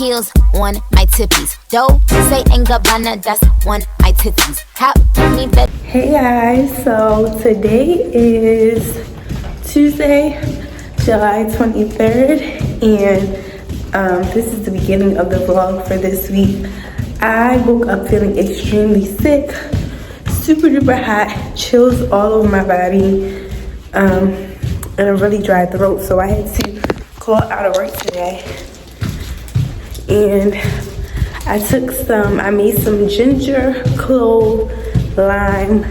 heels on my tippies. Don't say ain't Gabbana, that's on my titties. How me bet. Hey guys, so today is Tuesday, July 23rd, and this is the beginning of the vlog for this week. I woke up feeling extremely sick, super duper hot, chills all over my body, and a really dry throat, so I had to call out of work today. And I made some ginger, clove, lime,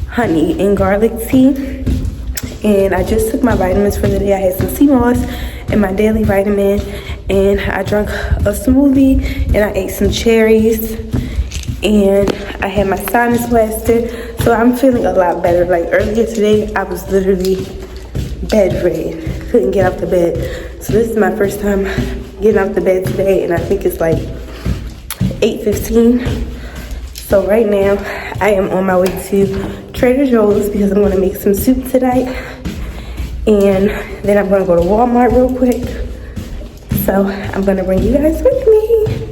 honey, and garlic tea. And I just took my vitamins for the day. I had some sea moss and my daily vitamin. And I drank a smoothie and I ate some cherries. And I had my sinus blasted. So I'm feeling a lot better. Like earlier today, I was literally bedridden. Couldn't get out the bed. So this is my first time getting out the bed today. And I think it's like 8:15. So right now, I am on my way to Trader Joe's because I'm gonna make some soup tonight. And then I'm gonna go to Walmart real quick. So I'm gonna bring you guys with me.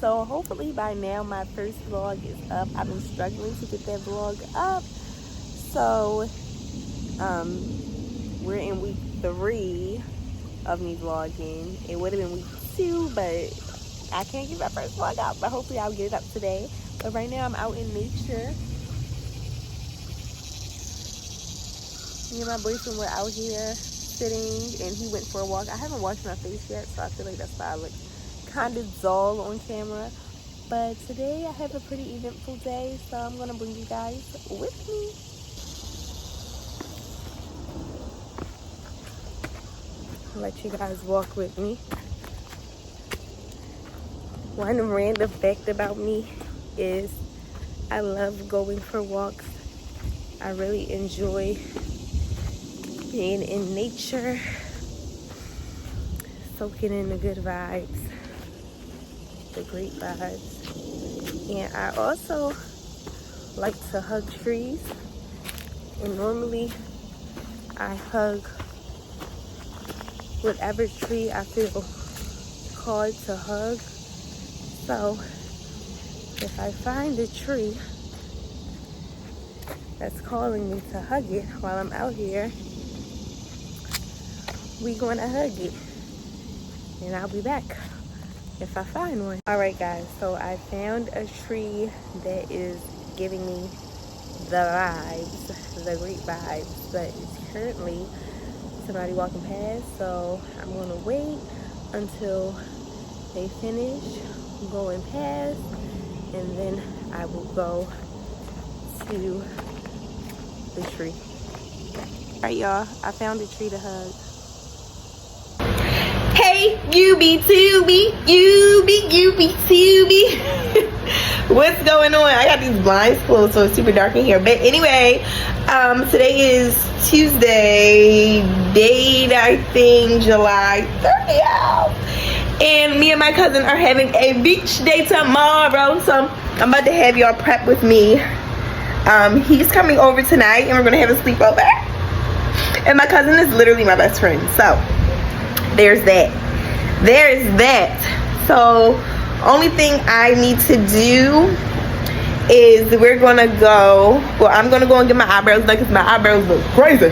So hopefully by now my first vlog is up. I've been struggling to get that vlog up. So we're in week 3 of me vlogging. It would have been week 2, but I can't get my first vlog out, but hopefully I'll get it up today. But right now I'm out in nature. Me and my boyfriend were out here sitting and he went for a walk. I haven't washed my face yet, so I feel like that's why I look kind of dull on camera. But today I have a pretty eventful day, so I'm gonna bring you guys with me. I'll let you guys walk with me. One random fact about me is I love going for walks. I really enjoy being in nature, soaking in the good vibes, the great vibes. And I also like to hug trees, and normally I hug whatever tree I feel called to hug. So if I find a tree that's calling me to hug it while I'm out here, we gonna hug it, and I'll be back if I find one. All right guys, so I found a tree that is giving me the vibes, the great vibes, but it's currently somebody walking past, so I'm gonna wait until they finish going past, and then I will go to the tree. All right y'all, I found a tree to hug. Hey, you be what's going on? I got these blinds closed, so it's super dark in here. But anyway, today is Tuesday, date I think July 30th, and me and my cousin are having a beach day tomorrow. So I'm about to have y'all prep with me. He's coming over tonight, and we're gonna have a sleepover. And my cousin is literally my best friend, so there's that. So only thing I need to do is we're gonna go, well, I'm gonna go and get my eyebrows done because my eyebrows look crazy.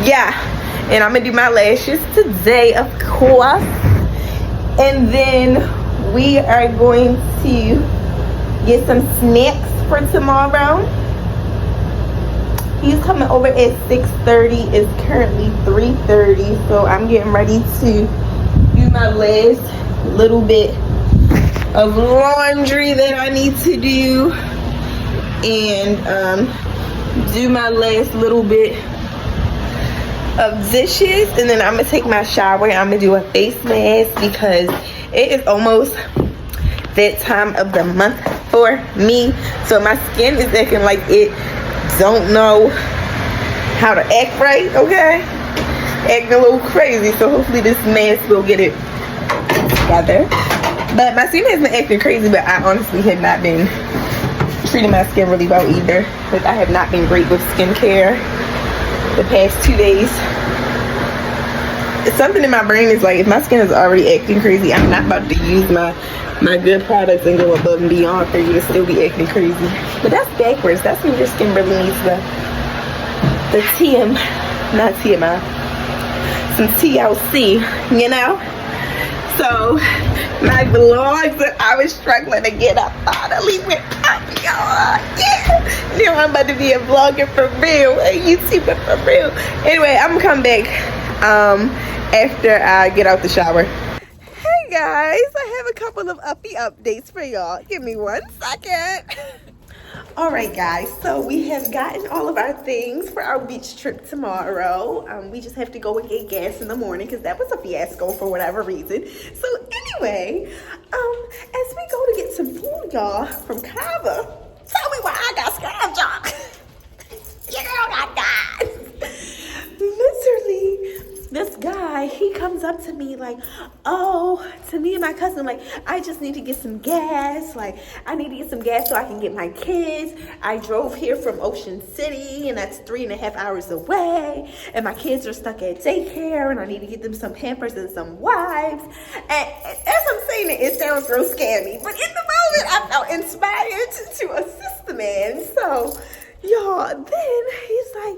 Yeah, and I'm gonna do my lashes today, of course. And then we are going to get some snacks for tomorrow. He's coming over at 6:30. It's currently 3:30, so I'm getting ready to do my last little bit of laundry that I need to do, and do my last little bit of dishes, and then I'm gonna take my shower. I'm gonna do a face mask because it is almost that time of the month for me. So my skin is acting like it don't know how to act right, okay? Acting a little crazy. So hopefully this mask will get it together. But my skin has been acting crazy, but I honestly have not been treating my skin really well either. Like, I have not been great with skincare the past 2 days. Something in my brain is like, if my skin is already acting crazy, I'm not about to use my good products and go above and beyond for you to still be acting crazy. But that's backwards. That's when your skin really needs the not TMI, some TLC, you know? So my vlogs that I was struggling to get up finally went up, y'all. Yeah. Now I'm about to be a vlogger for real, a YouTuber for real. Anyway, I'm gonna come back after I get out the shower. Hey guys, I have a couple of uppy updates for y'all. Give me 1 second. All right guys, so we have gotten all of our things for our beach trip tomorrow. We just have to go and get gas in the morning because that was a fiasco for whatever reason. So anyway, as we go to get some food, y'all, from Kava, tell me why I got scam job. You girl got died. Literally, this guy, he comes up to me like, oh, to me and my cousin, like, I just need to get some gas. Like, I need to get some gas so I can get my kids. I drove here from Ocean City, and that's 3.5 hours away. And my kids are stuck at daycare, and I need to get them some Pampers and some wipes. And as I'm saying it, it sounds real scammy. But in the moment, I felt inspired to assist the man. So, y'all, then he's like,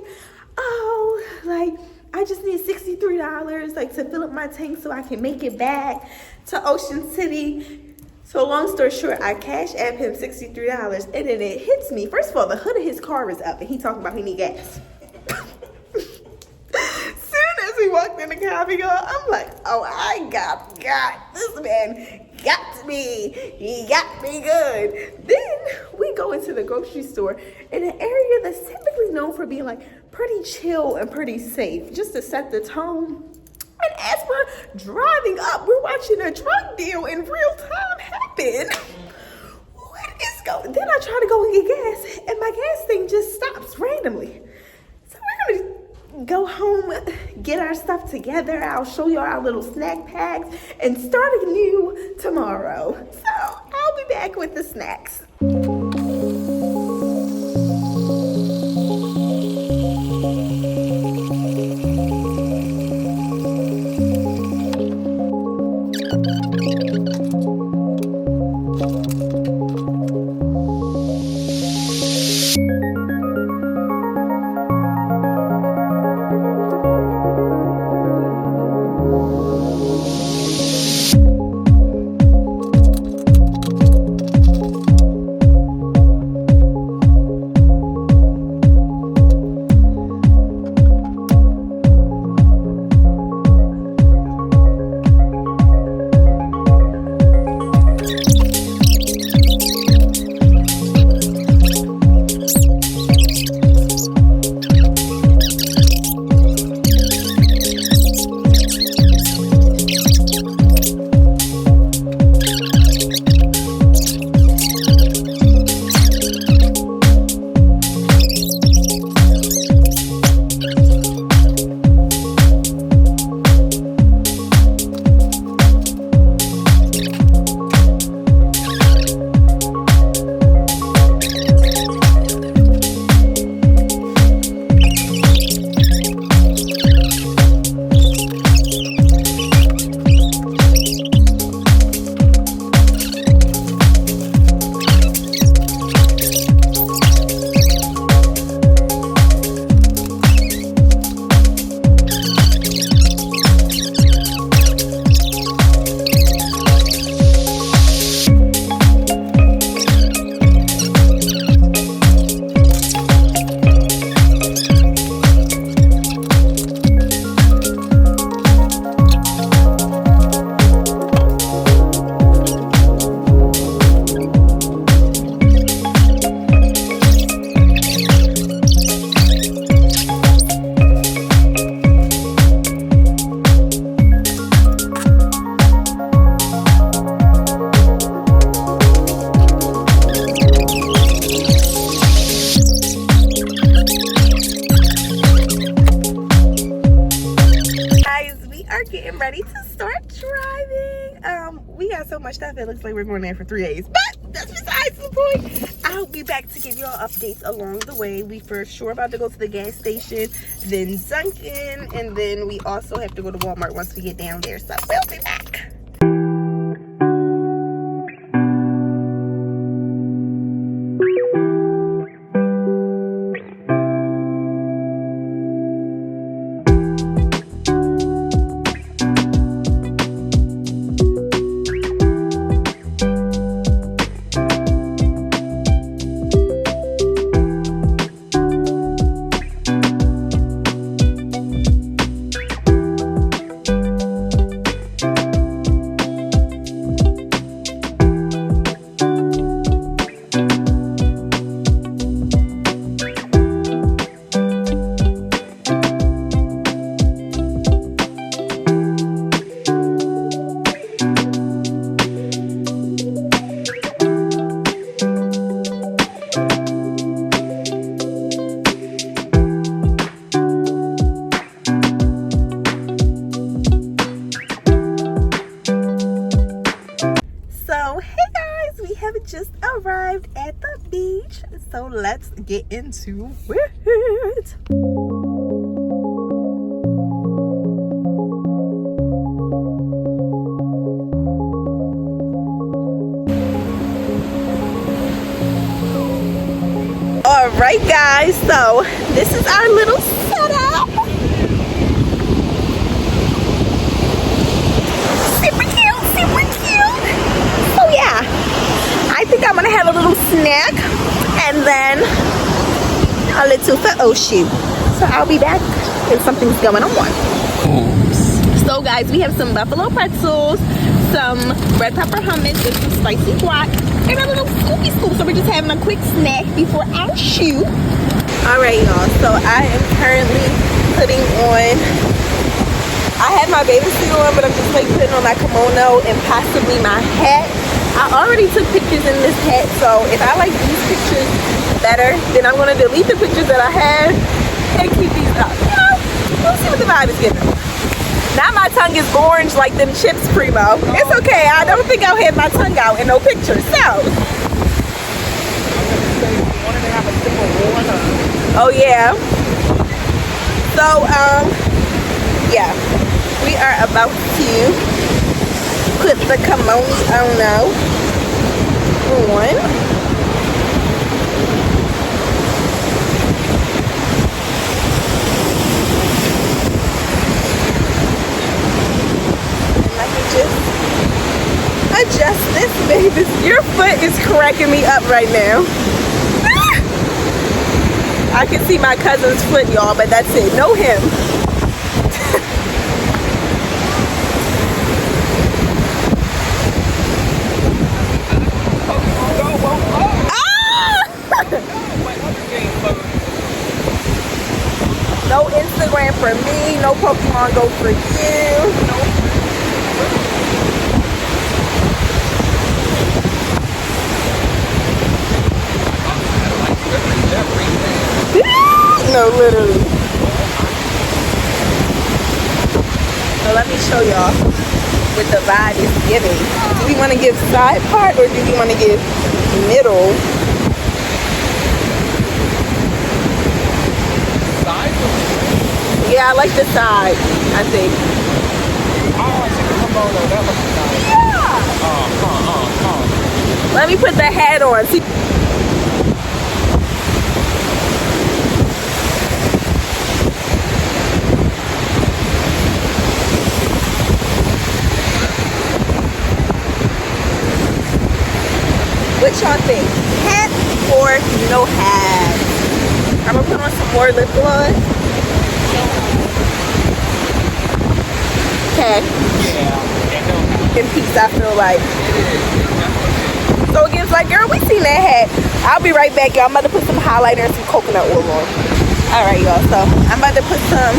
oh, like, I just need $63 like to fill up my tank so I can make it back to Ocean City. So long story short, I cash app him $63 and then it hits me. First of all, the hood of his car is up and he talking about he need gas. Soon as we walked in the car, I'm like, oh, I got this man got me. He got me good. Then we go into the grocery store in an area that's typically known for being like pretty chill and pretty safe, just to set the tone. And as we're driving up, we're watching a drug deal in real time happen. What is going? Then I try to go and get gas, and my gas thing just stops randomly. So we're gonna go home, get our stuff together. I'll show you our little snack packs and start anew tomorrow. So I'll be back with the snacks. we got so much stuff, it looks like we're going there for 3 days. But that's besides the point. I'll be back to give y'all updates along the way. We for sure about to go to the gas station, then Dunkin', and then we also have to go to Walmart once we get down there. So we'll be back. Just arrived at the beach, so let's get into it. All right, guys, so this is our little setup. Super cute, super cute. So yeah, I think I'm gonna have a little snack and then a little photo shoot. So I'll be back if something's going on. So guys, we have some buffalo pretzels, some red pepper hummus with some spicy guac, and a little scoopy scoop. So we're just having a quick snack before our shoot. Alright y'all, so I am currently putting on, I had my bathing suit on, but I'm just like putting on my kimono and possibly my hat. I already took pictures in this hat, so if I like these pictures better, then I'm going to delete the pictures that I had and keep these up. You know, we'll see what the vibe is giving. Now my tongue is orange like them chips, Primo. It's okay. I don't think I'll have my tongue out in no pictures. So. Oh yeah. So yeah, we are about to put the kimono on. Adjust this, baby. Your foot is cracking me up right now. I can see my cousin's foot, y'all, but that's it. No him. No Instagram for me. No Pokemon Go for you. No, literally. So let me show y'all what the vibe is giving. Do we want to give side part or do we want to give middle? Side? Yeah, I like the side, I think. Oh, I see the kimono. That looks nice. Yeah. Let me put the hat on. See. What y'all think? Hat or no hat? I'm gonna put on some more lip gloss. Okay. Yeah. In peace, I feel like. So it gives like, girl, we seen that hat. I'll be right back, y'all. I'm about to put some highlighter and some coconut oil on. Alright, y'all. So I'm about to put some.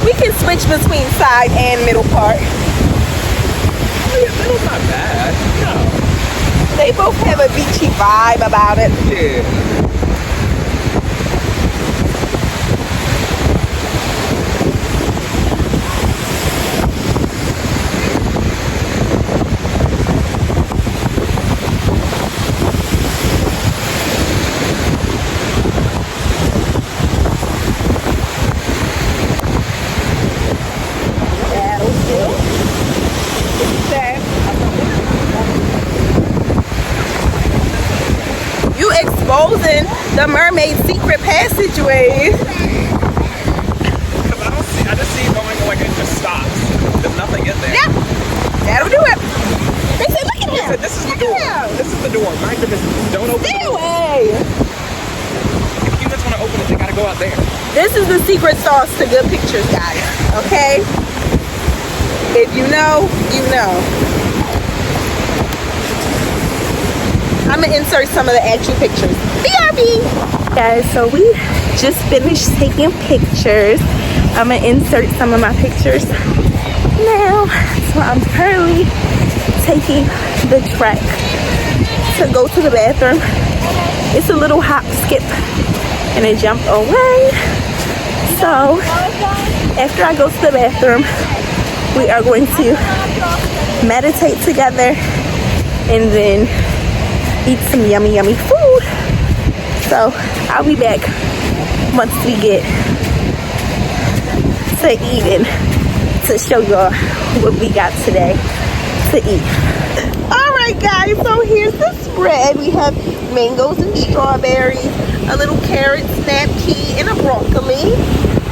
We can switch between side and middle part. Oh yeah, middle's not bad. No. They both have a beachy vibe about it. Yeah. the mermaid secret passageway. I just see it going like it just stops. There's nothing in there. Yeah, that'll do it. They said, look at him. This is the door. This is the door. Mind your business. Don't open Stay it. away. If humans want to open it, they gotta go out there. This is the secret sauce to good pictures, guys. Okay? If you know, you know. I'm gonna insert some of the actual pictures. BRB! Guys, so we just finished taking pictures. I'm gonna insert some of my pictures now. So I'm currently taking the trek to go to the bathroom. It's a little hop, skip, and a jump away. So after I go to the bathroom, we are going to meditate together and then eat some yummy, yummy food. So I'll be back once we get to eating to show y'all what we got today to eat. All right, guys, so here's the spread. We have mangoes and strawberries, a little carrot snap pea and a broccoli,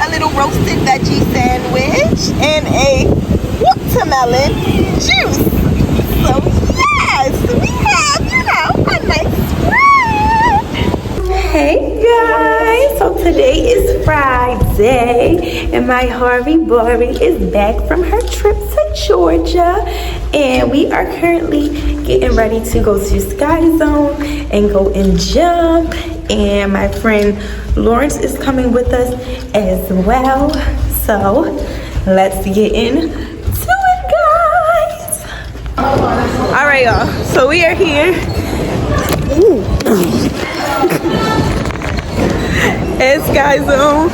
a little roasted veggie sandwich, and a watermelon juice. So yes, we have, a nice spread. Hey guys, so today is Friday and my Harvey Barbie is back from her trip to Georgia, and we are currently getting ready to go to Sky Zone and go and jump, and my friend Lawrence is coming with us as well. So let's get into it, guys. All right, y'all, so we are here at Sky Zone.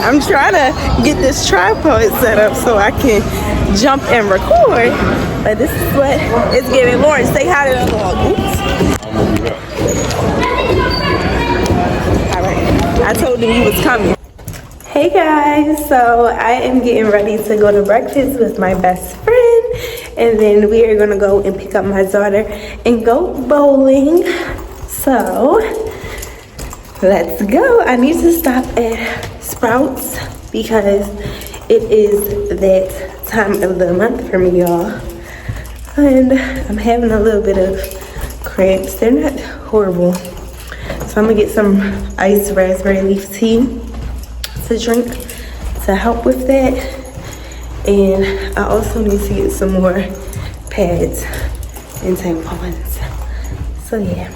I'm trying to get this tripod set up so I can jump and record, but this is what it's giving. Lawrence, say hi to the vlog. Oops. All right, I told him you was coming. Hey guys, so I am getting ready to go to breakfast with my best friend, and then we are gonna go and pick up my daughter and go bowling. So let's go. I need to stop at Sprouts because it is that time of the month for me, y'all. And I'm having a little bit of cramps. They're not horrible. So I'm gonna get some iced raspberry leaf tea to drink to help with that. And I also need to get some more pads and tampons. So yeah.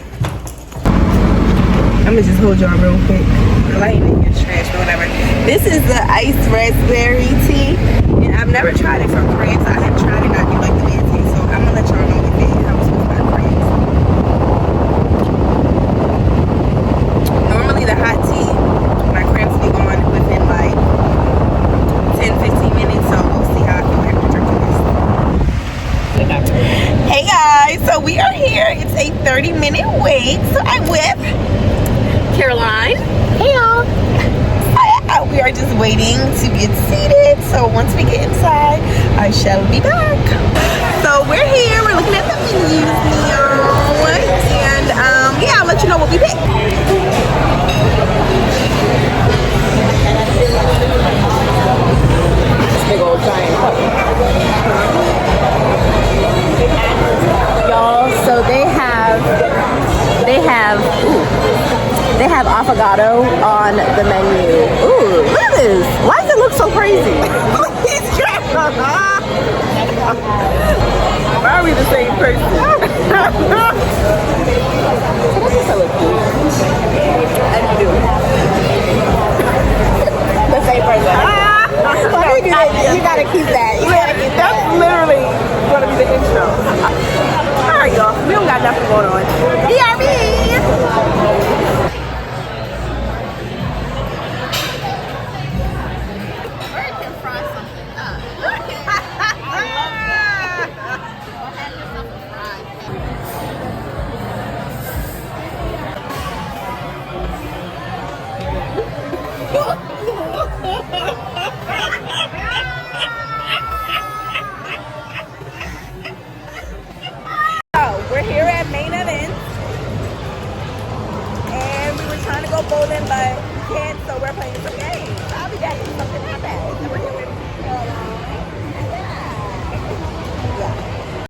I'm gonna just hold y'all real quick. The lighting in your trash or whatever. This is the iced raspberry tea, and I've never tried it for cramps. I have tried it, I do like the bad taste, so I'm gonna let y'all know if it helps with my cramps. Normally the hot tea, my cramps be going within like 10-15 minutes, so we'll see how I feel after drinking this. Hey guys, so we are here. It's a 30-minute wait, so I'm with Caroline. Hey y'all. We are just waiting to get seated, so once we get inside, I shall be back. So we're here, we're looking at the menus now, and yeah, I'll let you know what we picked. Big old giant cup. Y'all, so they have affogato on the menu. Ooh, look at this. Why does it look so crazy? He's trapped. Why are we the same person? How do you do? The same person. You gotta keep that. That's literally gonna be the intro. Alright, y'all. We don't got nothing going on. BRB!